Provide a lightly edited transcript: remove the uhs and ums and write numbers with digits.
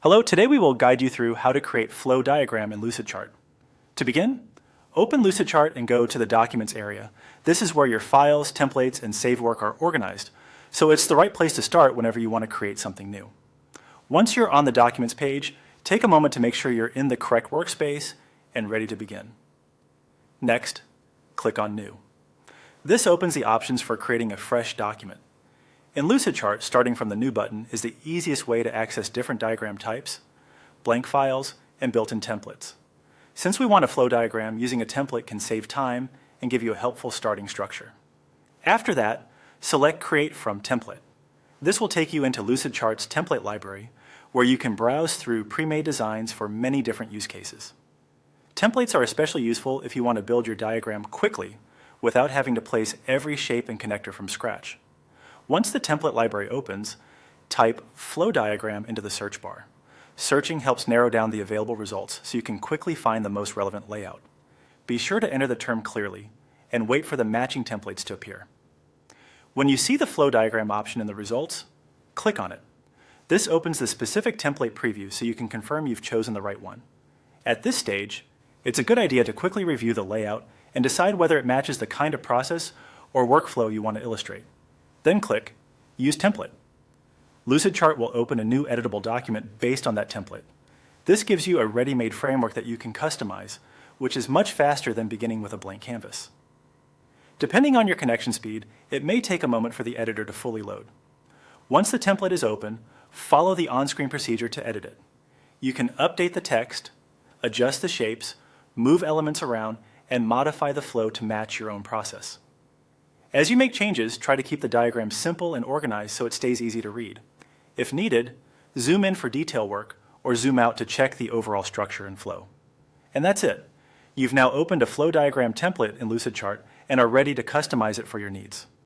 Hello, today we will guide you through how to create flow diagram in Lucidchart. To begin, open Lucidchart and go to the Documents area. This is where your files, templates, and saved work are organized, so it's the right place to start whenever you want to create something new. Once you're on the Documents page, take a moment to make sure you're in the correct workspace and ready to begin. Next, click on New. This opens the options for creating a fresh document. In Lucidchart, starting from the New button is the easiest way to access different diagram types, blank files, and built-in templates. Since we want a flow diagram, using a template can save time and give you a helpful starting structure. After that, select Create from Template. This will take you into Lucidchart's template library, where you can browse through pre-made designs for many different use cases. Templates are especially useful if you want to build your diagram quickly without having to place every shape and connector from scratch. Once the template library opens, type flow diagram into the search bar. Searching helps narrow down the available results so you can quickly find the most relevant layout. Be sure to enter the term clearly and wait for the matching templates to appear. When you see the flow diagram option in the results, click on it. This opens the specific template preview so you can confirm you've chosen the right one. At this stage, it's a good idea to quickly review the layout and decide whether it matches the kind of process or workflow you want to illustrate. Then click Use Template. Lucidchart will open a new editable document based on that template. This gives you a ready-made framework that you can customize, which is much faster than beginning with a blank canvas. Depending on your connection speed, it may take a moment for the editor to fully load. Once the template is open, follow the on-screen procedure to edit it. You can update the text, adjust the shapes, move elements around, and modify the flow to match your own process. As you make changes, try to keep the diagram simple and organized so it stays easy to read. If needed, zoom in for detail work or zoom out to check the overall structure and flow. And that's it. You've now opened a flow diagram template in Lucidchart and are ready to customize it for your needs.